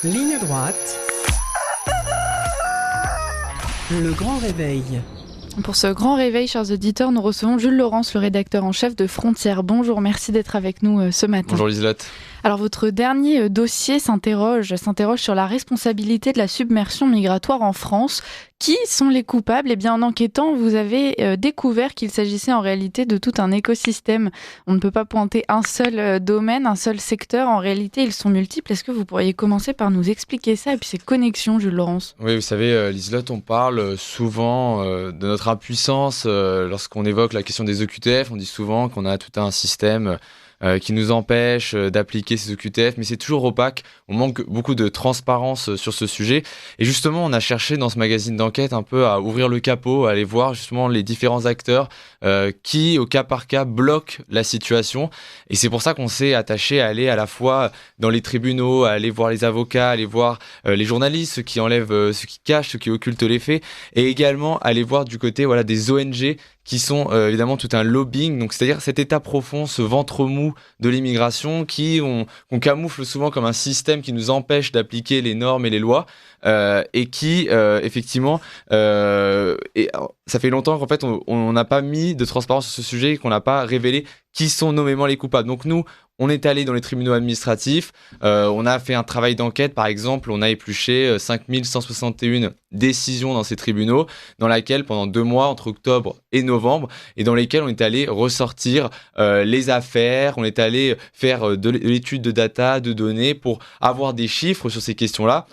Ligne droite. Le grand réveil. Pour ce grand réveil, chers auditeurs, nous recevons Jules Laurence, le rédacteur en chef de Frontières. Bonjour, merci d'être avec nous ce matin. Bonjour Liselotte. Alors votre dernier dossier s'interroge sur la responsabilité de la submersion migratoire en France. Qui sont les coupables ? Eh bien, en enquêtant, vous avez découvert qu'il s'agissait en réalité de tout un écosystème. On ne peut pas pointer un seul domaine, un seul secteur. En réalité, ils sont multiples. Est-ce que vous pourriez commencer par nous expliquer ça et puis ces connexions, Jules Laurence ? Oui, vous savez, Liselotte, on parle souvent de notre impuissance lorsqu'on évoque la question des OQTF. On dit souvent qu'on a tout un système qui nous empêche d'appliquer ces OQTF, mais c'est toujours opaque. On manque beaucoup de transparence sur ce sujet. Et justement, on a cherché dans ce magazine d'enquête un peu à ouvrir le capot, à aller voir justement les différents acteurs qui, au cas par cas, bloquent la situation. Et c'est pour ça qu'on s'est attaché à aller à la fois dans les tribunaux, à aller voir les avocats, à aller voir les journalistes, ceux qui enlèvent, ceux qui cachent, ceux qui occultent les faits, et également aller voir du côté des ONG qui sont évidemment tout un lobbying, donc c'est-à-dire cet état profond, ce ventre mou de l'immigration qu'on camoufle souvent comme un système qui nous empêche d'appliquer les normes et les lois, et qui effectivement et alors, ça fait longtemps qu'en fait on n'a pas mis de transparence sur ce sujet et qu'on n'a pas révélé qui sont nommément les coupables. Donc nous, on est allé dans les tribunaux administratifs, on a fait un travail d'enquête, par exemple, on a épluché 5161 décisions dans ces tribunaux, dans laquelle pendant 2 mois, entre octobre et novembre, et dans lesquelles on est allé ressortir les affaires, on est allé faire de l'étude de data, de données, pour avoir des chiffres sur ces questions-là.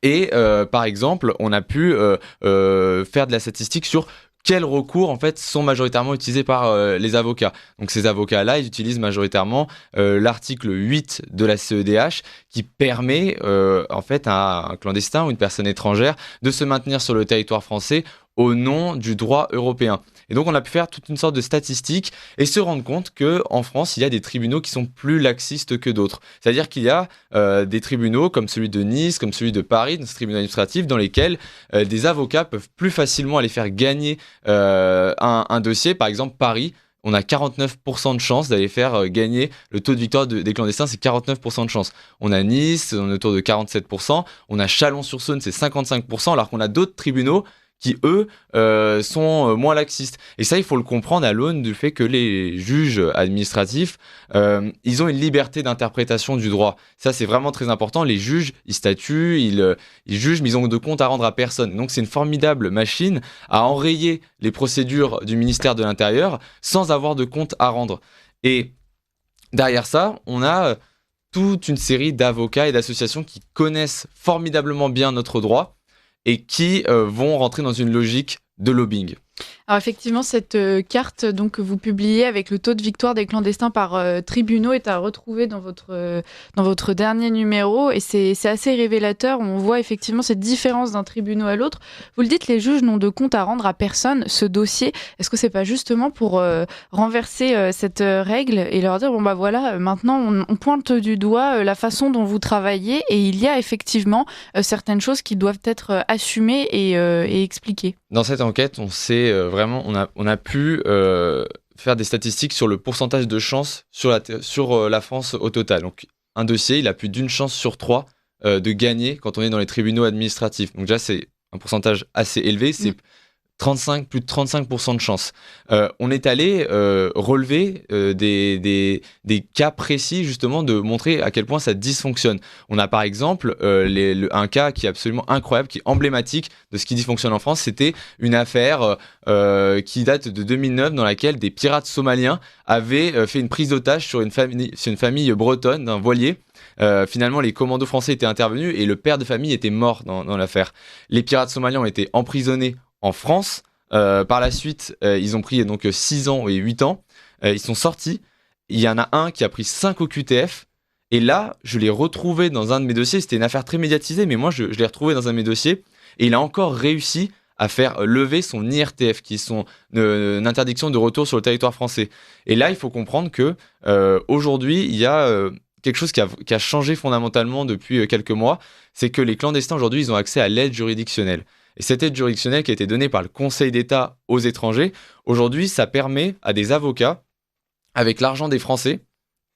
Et par exemple, on a pu faire de la statistique sur quels recours en fait sont majoritairement utilisés par les avocats. Donc ces avocats-là, ils utilisent majoritairement l'article 8 de la CEDH qui permet en fait à un clandestin ou une personne étrangère de se maintenir sur le territoire français au nom du droit européen. Et donc on a pu faire toute une sorte de statistiques et se rendre compte qu'en France, il y a des tribunaux qui sont plus laxistes que d'autres. C'est-à-dire qu'il y a des tribunaux comme celui de Nice, comme celui de Paris, dans ce tribunal administratif, dans lesquels des avocats peuvent plus facilement aller faire gagner un dossier. Par exemple, Paris, on a 49% de chances d'aller faire gagner le taux de victoire des clandestins, c'est 49% de chance. On a Nice, on est autour de 47%. On a Chalon-sur-Saône, c'est 55%, alors qu'on a d'autres tribunaux qui, eux, sont moins laxistes. Et ça, il faut le comprendre à l'aune du fait que les juges administratifs, ils ont une liberté d'interprétation du droit. Ça, c'est vraiment très important. Les juges, ils statuent, ils jugent, mais ils ont de compte à rendre à personne. Donc, c'est une formidable machine à enrayer les procédures du ministère de l'Intérieur sans avoir de compte à rendre. Et derrière ça, on a toute une série d'avocats et d'associations qui connaissent formidablement bien notre droit et qui vont rentrer dans une logique de lobbying. Alors effectivement, cette carte donc, que vous publiez avec le taux de victoire des clandestins par tribunaux est à retrouver dans votre dernier numéro et c'est assez révélateur. On voit effectivement cette différence d'un tribunal à l'autre. Vous le dites, les juges n'ont de compte à rendre à personne. Ce dossier, est-ce que c'est pas justement pour renverser cette règle et leur dire maintenant on pointe du doigt la façon dont vous travaillez et il y a effectivement certaines choses qui doivent être assumées et expliquées. Dans cette enquête, on sait vraiment, on a pu faire des statistiques sur le pourcentage de chances sur la France au total. Donc, un dossier, il a plus d'une chance sur 3 de gagner quand on est dans les tribunaux administratifs. Donc déjà, c'est un pourcentage assez élevé, c'est plus de 35% de chance. On est allé relever des cas précis, justement, de montrer à quel point ça dysfonctionne. On a par exemple un cas qui est absolument incroyable, qui est emblématique de ce qui dysfonctionne en France. C'était une affaire qui date de 2009 dans laquelle des pirates somaliens avaient fait une prise d'otage sur une famille bretonne d'un voilier. Finalement, les commandos français étaient intervenus et le père de famille était mort dans l'affaire. Les pirates somaliens ont été emprisonnés en France. Par la suite, ils ont pris donc 6 ans et 8 ans. Ils sont sortis. Il y en a un qui a pris 5 OQTF. Et là, je l'ai retrouvé dans un de mes dossiers. C'était une affaire très médiatisée, mais moi, je l'ai retrouvé dans un de mes dossiers. Et il a encore réussi à faire lever son IRTF, qui est une interdiction de retour sur le territoire français. Et là, il faut comprendre que aujourd'hui, il y a quelque chose qui a changé fondamentalement depuis quelques mois. C'est que les clandestins, aujourd'hui, ils ont accès à l'aide juridictionnelle. Et cette aide juridictionnelle qui a été donnée par le Conseil d'État aux étrangers, aujourd'hui, ça permet à des avocats, avec l'argent des Français,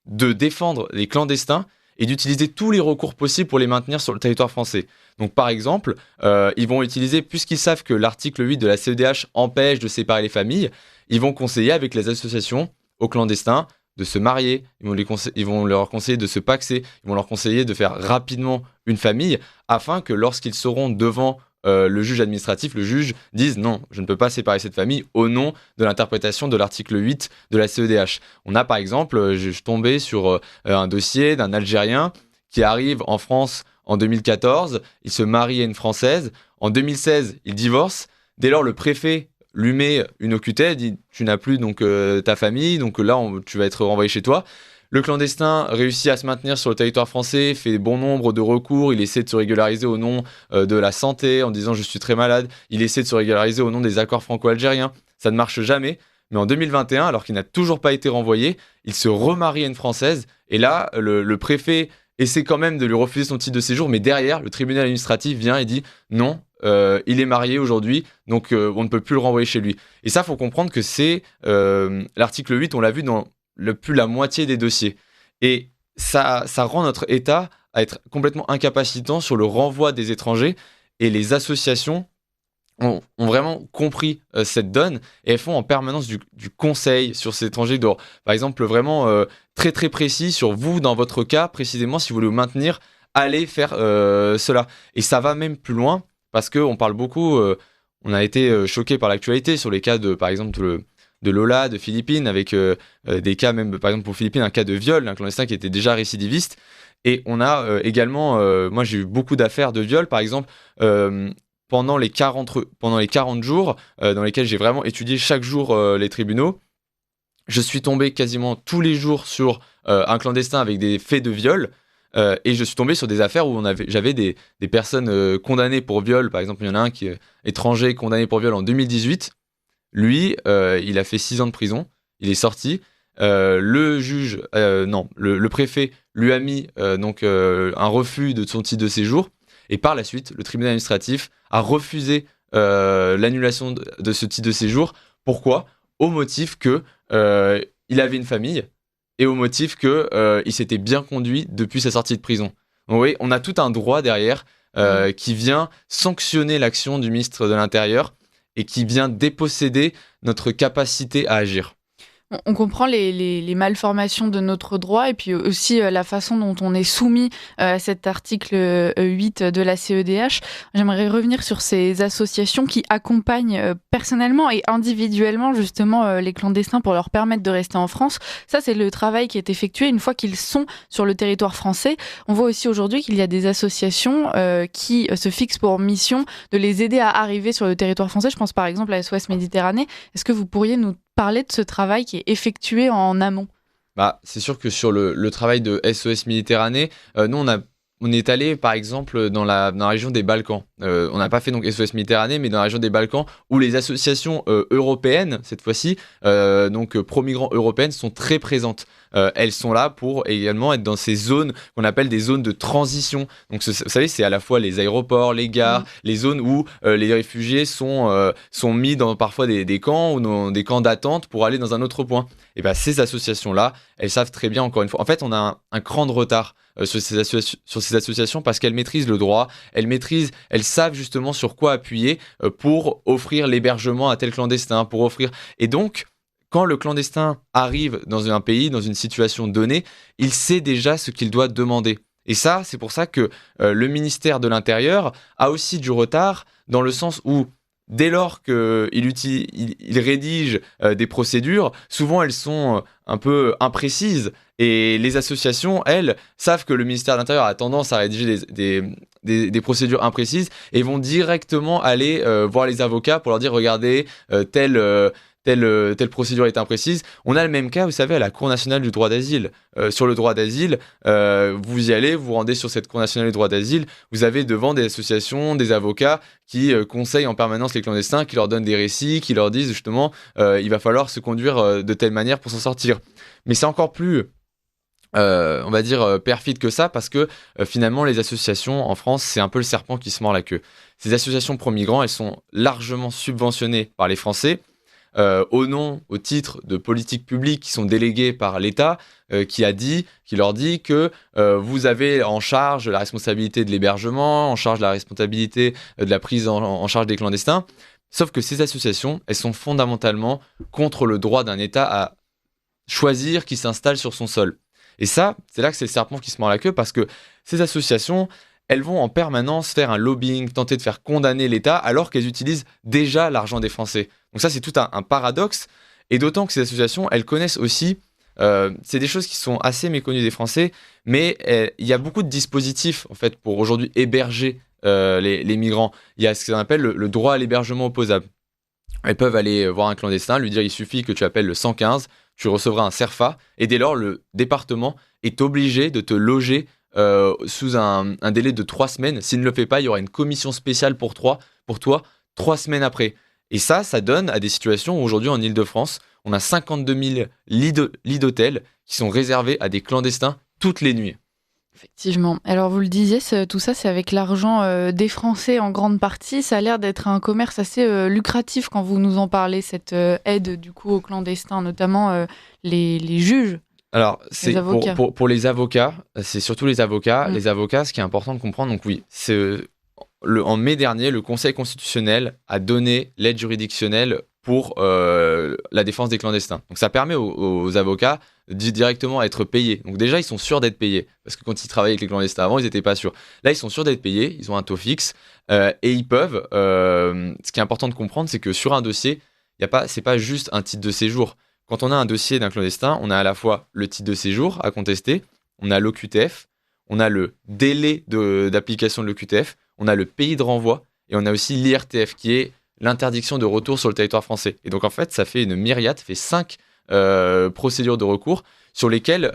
de défendre les clandestins et d'utiliser tous les recours possibles pour les maintenir sur le territoire français. Donc par exemple, ils vont utiliser, puisqu'ils savent que l'article 8 de la CEDH empêche de séparer les familles, ils vont conseiller avec les associations aux clandestins de se marier, ils vont leur conseiller de se paxer, ils vont leur conseiller de faire rapidement une famille, afin que lorsqu'ils seront devant le juge administratif, le juge dise non, je ne peux pas séparer cette famille au nom de l'interprétation de l'article 8 de la CEDH. On a par exemple, je suis tombé sur un dossier d'un Algérien qui arrive en France en 2014, il se marie à une Française, en 2016 il divorce, dès lors le préfet lui met une OQTF, dit tu n'as plus donc ta famille, donc là tu vas être renvoyé chez toi. Le clandestin réussit à se maintenir sur le territoire français, fait bon nombre de recours, il essaie de se régulariser au nom de la santé en disant je suis très malade, il essaie de se régulariser au nom des accords franco-algériens, ça ne marche jamais. Mais en 2021, alors qu'il n'a toujours pas été renvoyé, il se remarie à une Française et là le préfet essaie quand même de lui refuser son titre de séjour, mais derrière le tribunal administratif vient et dit non, il est marié aujourd'hui, donc on ne peut plus le renvoyer chez lui. Et ça, il faut comprendre que c'est l'article 8, on l'a vu dans plus la moitié des dossiers. Et ça rend notre État à être complètement incapacitant sur le renvoi des étrangers. Et les associations ont vraiment compris cette donne et elles font en permanence du conseil sur ces étrangers. Par exemple, vraiment très très précis sur vous, dans votre cas, précisément, si vous voulez vous maintenir, allez faire cela. Et ça va même plus loin parce qu'on parle beaucoup, on a été choqué par l'actualité sur les cas de, par exemple, de Lola, de Philippines, avec des cas même, par exemple pour Philippines, un cas de viol d'un clandestin qui était déjà récidiviste. Et on a également, moi j'ai eu beaucoup d'affaires de viol, par exemple, pendant les 40 jours dans lesquels j'ai vraiment étudié chaque jour les tribunaux. Je suis tombé quasiment tous les jours sur un clandestin avec des faits de viol. Et je suis tombé sur des affaires où j'avais des personnes condamnées pour viol. Par exemple, il y en a un qui est étranger condamné pour viol en 2018. Lui, il a fait 6 ans de prison, il est sorti. Le préfet lui a mis un refus de son titre de séjour. Et par la suite, le tribunal administratif a refusé l'annulation de ce titre de séjour. Pourquoi ? Au motif qu'il avait une famille et au motif qu'il s'était bien conduit depuis sa sortie de prison. Donc, oui, on a tout un droit derrière qui vient sanctionner l'action du ministre de l'Intérieur et qui vient déposséder notre capacité à agir. On comprend les malformations de notre droit et puis aussi la façon dont on est soumis à cet article 8 de la CEDH. J'aimerais revenir sur ces associations qui accompagnent personnellement et individuellement justement les clandestins pour leur permettre de rester en France. Ça, c'est le travail qui est effectué une fois qu'ils sont sur le territoire français. On voit aussi aujourd'hui qu'il y a des associations qui se fixent pour mission de les aider à arriver sur le territoire français. Je pense par exemple à SOS Méditerranée. Est-ce que vous pourriez nous parler de ce travail qui est effectué en amont? C'est sûr que sur le travail de SOS Méditerranée, nous on est allé par exemple dans la région des Balkans. On n'a pas fait donc SOS Méditerranée, mais dans la région des Balkans où les associations européennes, cette fois-ci, pro-migrants européennes, sont très présentes. Elles sont là pour également être dans ces zones qu'on appelle des zones de transition. Donc vous savez, c'est à la fois les aéroports, les gares, les zones où les réfugiés sont mis dans parfois des camps ou dans des camps d'attente pour aller dans un autre point. Et ces associations-là, elles savent très bien, encore une fois. En fait, on a un cran de retard sur ces associations parce qu'elles maîtrisent le droit, elles savent justement sur quoi appuyer pour offrir l'hébergement à tel clandestin, pour offrir. Et donc, quand le clandestin arrive dans un pays, dans une situation donnée, il sait déjà ce qu'il doit demander. Et ça, c'est pour ça que le ministère de l'Intérieur a aussi du retard dans le sens où dès lors qu'il rédige des procédures, souvent elles sont un peu imprécises et les associations, elles, savent que le ministère de l'Intérieur a tendance à rédiger des procédures imprécises et vont directement aller voir les avocats pour leur dire « Regardez, telle procédure est imprécise ». On a le même cas, vous savez, à la Cour nationale du droit d'asile. Sur le droit d'asile, vous y allez, vous vous rendez sur cette Cour nationale du droit d'asile, vous avez devant des associations, des avocats qui conseillent en permanence les clandestins, qui leur donnent des récits, qui leur disent justement il va falloir se conduire de telle manière pour s'en sortir. Mais c'est encore plus, on va dire, perfide que ça parce que finalement les associations en France, c'est un peu le serpent qui se mord la queue. Ces associations pro-migrants, elles sont largement subventionnées par les Français. au titre de politiques publiques qui sont déléguées par l'État, qui leur dit que vous avez en charge la responsabilité de l'hébergement, en charge la responsabilité de la prise en charge des clandestins. Sauf que ces associations, elles sont fondamentalement contre le droit d'un État à choisir qui s'installe sur son sol. Et ça, c'est là que c'est le serpent qui se mord la queue, parce que ces associations, elles vont en permanence faire un lobbying, tenter de faire condamner l'État, alors qu'elles utilisent déjà l'argent des Français. Donc ça, c'est tout un paradoxe, et d'autant que ces associations, elles connaissent aussi, c'est des choses qui sont assez méconnues des Français, mais il y a beaucoup de dispositifs, en fait, pour aujourd'hui héberger les migrants. Il y a ce qu'on appelle le droit à l'hébergement opposable. Elles peuvent aller voir un clandestin, lui dire il suffit que tu appelles le 115, tu recevras un CERFA, et dès lors, le département est obligé de te loger sous un délai de 3 semaines. S'il ne le fait pas, il y aura une commission spéciale pour toi 3 semaines après. Et ça donne à des situations où aujourd'hui en Île-de-France, on a 52 000 lits d'hôtel qui sont réservés à des clandestins toutes les nuits. Effectivement. Alors vous le disiez, tout ça c'est avec l'argent des Français en grande partie. Ça a l'air d'être un commerce assez lucratif quand vous nous en parlez, cette aide du coup aux clandestins, notamment les juges. Alors, c'est pour les avocats, c'est surtout les avocats. Mm. Les avocats, ce qui est important de comprendre, donc oui, en mai dernier, le Conseil constitutionnel a donné l'aide juridictionnelle pour la défense des clandestins. Donc ça permet aux avocats directement être payés. Donc déjà, ils sont sûrs d'être payés. Parce que quand ils travaillaient avec les clandestins avant, ils n'étaient pas sûrs. Là, ils sont sûrs d'être payés, ils ont un taux fixe. Et ils peuvent... ce qui est important de comprendre, c'est que sur un dossier, c'est pas juste un titre de séjour. Quand on a un dossier d'un clandestin, on a à la fois le titre de séjour à contester, on a l'OQTF, on a le délai d'application de l'OQTF, on a le pays de renvoi, et on a aussi l'IRTF, qui est l'interdiction de retour sur le territoire français. Et donc en fait, ça fait une myriade, ça fait 5 procédures de recours sur lesquelles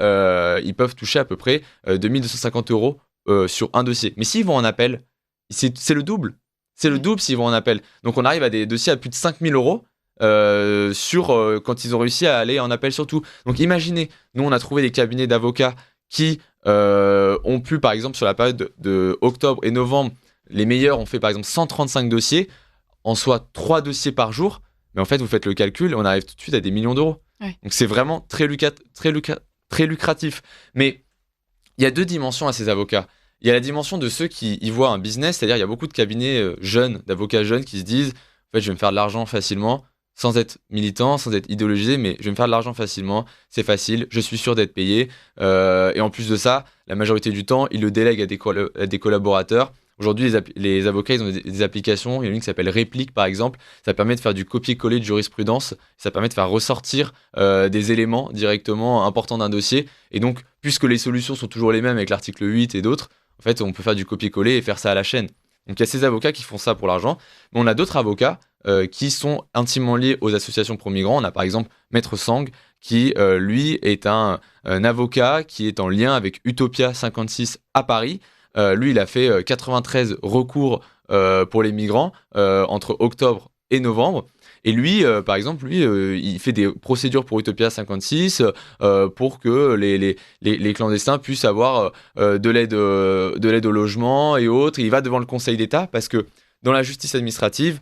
ils peuvent toucher à peu près 2250 euros sur un dossier. Mais s'ils vont en appel, c'est le double. C'est le double s'ils vont en appel. Donc on arrive à des dossiers à plus de 5000 euros quand ils ont réussi à aller en appel surtout. Donc imaginez, nous on a trouvé des cabinets d'avocats qui ont pu, par exemple sur la période de octobre et novembre, les meilleurs ont fait par exemple 135 dossiers, en soit 3 dossiers par jour, mais en fait vous faites le calcul, on arrive tout de suite à des millions d'euros. Ouais. Donc c'est vraiment très lucratif. Mais il y a 2 dimensions à ces avocats. Il y a la dimension de ceux qui y voient un business, c'est-à-dire il y a beaucoup de cabinets jeunes, d'avocats jeunes qui se disent en fait je vais me faire de l'argent facilement, sans être militant, sans être idéologisé, mais je vais me faire de l'argent facilement, c'est facile, je suis sûr d'être payé. Et en plus de ça, la majorité du temps, ils le délèguent à des collaborateurs. Aujourd'hui, les avocats, ils ont des applications. Il y en a une qui s'appelle Réplique, par exemple. Ça permet de faire du copier-coller de jurisprudence. Ça permet de faire ressortir des éléments directement importants d'un dossier. Et donc, puisque les solutions sont toujours les mêmes avec l'article 8 et d'autres, en fait, on peut faire du copier-coller et faire ça à la chaîne. Donc, il y a ces avocats qui font ça pour l'argent. Mais on a d'autres avocats qui sont intimement liés aux associations pro-migrants. On a par exemple Maître Sang, qui, lui, est un avocat qui est en lien avec Utopia 56 à Paris. Lui, il a fait 93 recours pour les migrants entre octobre et novembre. Et lui, par exemple, il fait des procédures pour Utopia 56 pour que les clandestins puissent avoir de l'aide au logement et autres. Et il va devant le Conseil d'État parce que dans la justice administrative,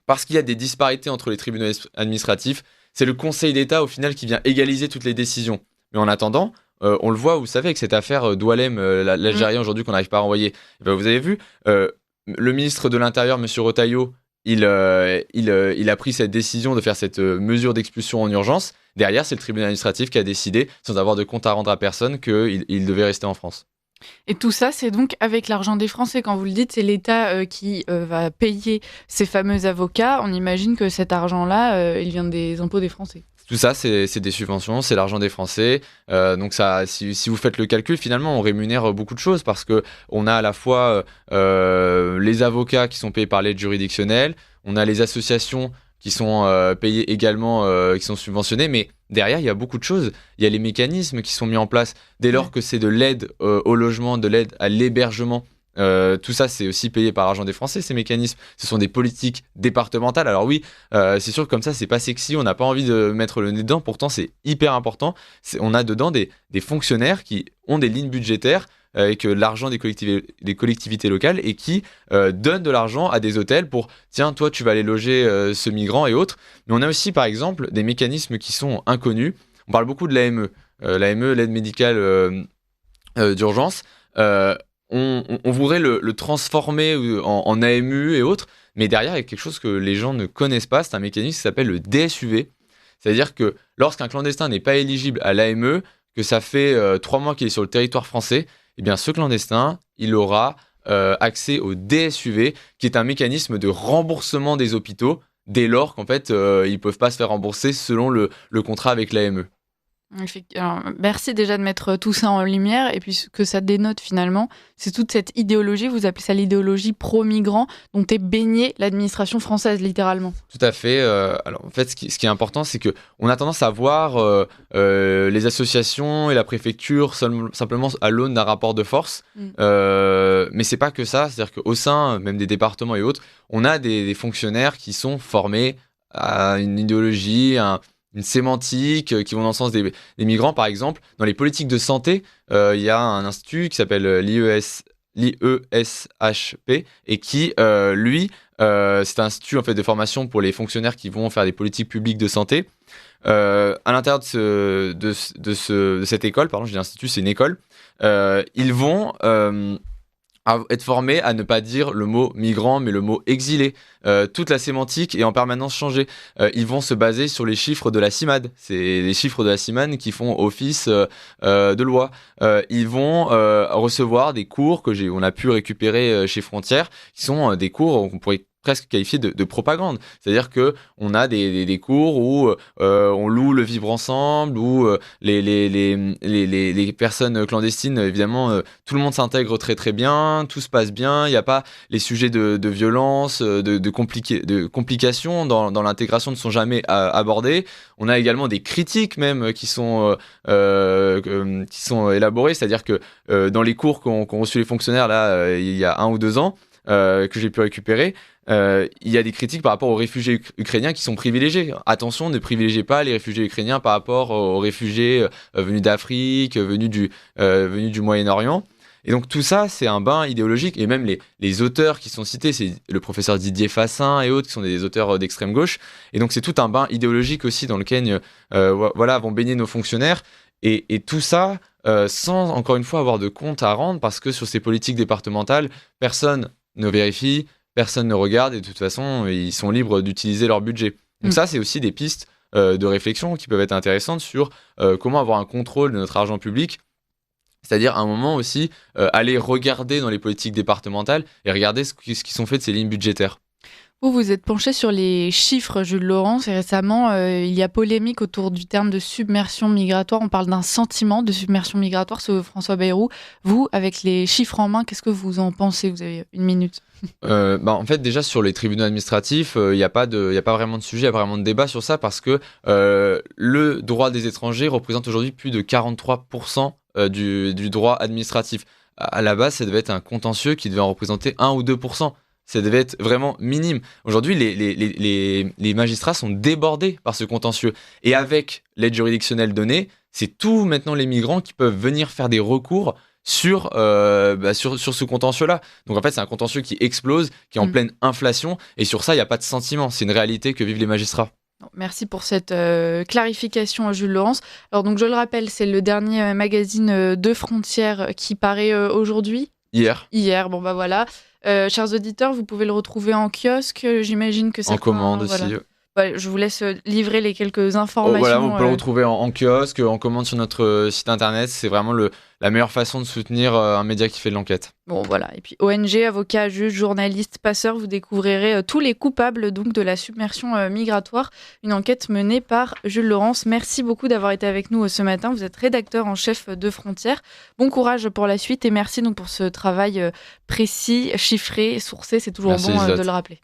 parce qu'il y a des disparités entre les tribunaux administratifs, c'est le Conseil d'État au final qui vient égaliser toutes les décisions. Mais en attendant, on le voit, vous savez, avec cette affaire Doualem, l'Algérien aujourd'hui qu'on n'arrive pas à renvoyer. Et ben, vous avez vu, le ministre de l'Intérieur, M. Retailleau, il a pris cette décision de faire cette mesure d'expulsion en urgence. Derrière, c'est le tribunal administratif qui a décidé, sans avoir de compte à rendre à personne, qu'il devait rester en France. Et tout ça, c'est donc avec l'argent des Français. Quand vous le dites, c'est l'État qui va payer ces fameux avocats. On imagine que cet argent-là, il vient des impôts des Français. Tout ça, c'est des subventions, c'est l'argent des Français. Donc ça, si vous faites le calcul, finalement, on rémunère beaucoup de choses parce qu'on a à la fois les avocats qui sont payés par l'aide juridictionnelle, on a les associations qui sont payées également, qui sont subventionnées, mais derrière, il y a beaucoup de choses. Il y a les mécanismes qui sont mis en place. Dès lors que c'est de l'aide au logement, de l'aide à l'hébergement, tout ça, c'est aussi payé par l'argent des Français, ces mécanismes. Ce sont des politiques départementales. Alors oui, c'est sûr que comme ça, c'est pas sexy, on n'a pas envie de mettre le nez dedans. Pourtant, c'est hyper important. On a dedans des fonctionnaires qui ont des lignes budgétaires avec l'argent des collectivités locales et qui donnent de l'argent à des hôtels pour tiens, toi tu vas aller loger ce migrant et autres. Mais on a aussi par exemple des mécanismes qui sont inconnus. On parle beaucoup de l'AME, l'aide médicale d'urgence. On voudrait le transformer en AMU et autres, mais derrière il y a quelque chose que les gens ne connaissent pas, c'est un mécanisme qui s'appelle le DSUV. C'est-à-dire que lorsqu'un clandestin n'est pas éligible à l'AME, que ça fait 3 mois qu'il est sur le territoire français, eh bien ce clandestin, il aura accès au DSUV, qui est un mécanisme de remboursement des hôpitaux, dès lors qu'en fait, ils ne peuvent pas se faire rembourser selon le contrat avec l'AME. Alors, merci déjà de mettre tout ça en lumière et puis ce que ça dénote finalement, c'est toute cette idéologie, vous appelez ça l'idéologie pro-migrant, dont est baignée l'administration française littéralement. Tout à fait. Alors en fait, ce qui est important, c'est qu'on a tendance à voir les associations et la préfecture simplement à l'aune d'un rapport de force, mais c'est pas que ça. C'est-à-dire qu'au sein même des départements et autres, on a des fonctionnaires qui sont formés à une idéologie, une sémantique qui vont dans le sens des migrants, par exemple. Dans les politiques de santé, il y a un institut qui s'appelle l'IESHP et qui, lui, c'est un institut en fait, de formation pour les fonctionnaires qui vont faire des politiques publiques de santé. À l'intérieur de cette école, pardon, je dis institut, c'est une école, ils vont à être formés à ne pas dire le mot migrant, mais le mot exilé. Toute la sémantique est en permanence changée. Ils vont se baser sur les chiffres de la CIMAD. C'est les chiffres de la CIMAD qui font office de loi. Ils vont recevoir des cours on a pu récupérer chez Frontières, qui sont des cours qu'on pourrait presque qualifié de propagande. C'est-à-dire qu'on a des cours où on loue le vivre ensemble, où les personnes clandestines, évidemment, tout le monde s'intègre très très bien, tout se passe bien, il n'y a pas les sujets de violence, de complications dans l'intégration ne sont jamais abordés. On a également des critiques même qui sont élaborées, c'est-à-dire que dans les cours qu'ont reçu les fonctionnaires là, il y a 1 ou 2 ans, que j'ai pu récupérer, il y a des critiques par rapport aux réfugiés ukrainiens qui sont privilégiés. Attention, ne privilégiez pas les réfugiés ukrainiens par rapport aux réfugiés venus d'Afrique, venus du Moyen-Orient. Et donc tout ça, c'est un bain idéologique. Et même les auteurs qui sont cités, c'est le professeur Didier Fassin et autres, qui sont des auteurs d'extrême gauche. Et donc c'est tout un bain idéologique aussi dans lequel vont baigner nos fonctionnaires. Et tout ça, sans encore une fois avoir de compte à rendre, parce que sur ces politiques départementales, personne ne vérifie, personne ne regarde, et de toute façon, ils sont libres d'utiliser leur budget. Donc ça, c'est aussi des pistes de réflexion qui peuvent être intéressantes sur comment avoir un contrôle de notre argent public. C'est-à-dire, à un moment aussi, aller regarder dans les politiques départementales et regarder ce qui sont fait de ces lignes budgétaires. Vous êtes penché sur les chiffres, Jules Laurence, et récemment, il y a polémique autour du terme de submersion migratoire. On parle d'un sentiment de submersion migratoire, François Bayrou. Vous, avec les chiffres en main, qu'est-ce que vous en pensez ? Vous avez 1 minute. En fait, déjà, sur les tribunaux administratifs, il n'y a pas vraiment de sujet, il n'y a pas vraiment de débat sur ça, parce que le droit des étrangers représente aujourd'hui plus de 43% du droit administratif. À la base, ça devait être un contentieux qui devait en représenter 1 ou 2%. Ça devait être vraiment minime. Aujourd'hui, les magistrats sont débordés par ce contentieux. Et avec l'aide juridictionnelle donnée, c'est tout maintenant les migrants qui peuvent venir faire des recours sur ce contentieux-là. Donc en fait, c'est un contentieux qui explose, qui est en pleine inflation. Et sur ça, il n'y a pas de sentiment. C'est une réalité que vivent les magistrats. Merci pour cette clarification, Jules Laurence. Alors donc, je le rappelle, c'est le dernier magazine de Frontières qui paraît aujourd'hui. Hier, bon bah voilà. Chers auditeurs, vous pouvez le retrouver en kiosque, j'imagine que ça... En commande voilà. aussi. Ouais, je vous laisse livrer les quelques informations. Voilà, on peut le retrouver en kiosque, en commande sur notre site internet. C'est vraiment la meilleure façon de soutenir un média qui fait de l'enquête. Bon, voilà. Et puis ONG, avocats, juges, journalistes, passeurs, vous découvrirez tous les coupables donc, de la submersion migratoire. Une enquête menée par Jules Laurence. Merci beaucoup d'avoir été avec nous ce matin. Vous êtes rédacteur en chef de Frontières. Bon courage pour la suite et merci donc pour ce travail précis, chiffré, sourcé. C'est toujours bon de le rappeler.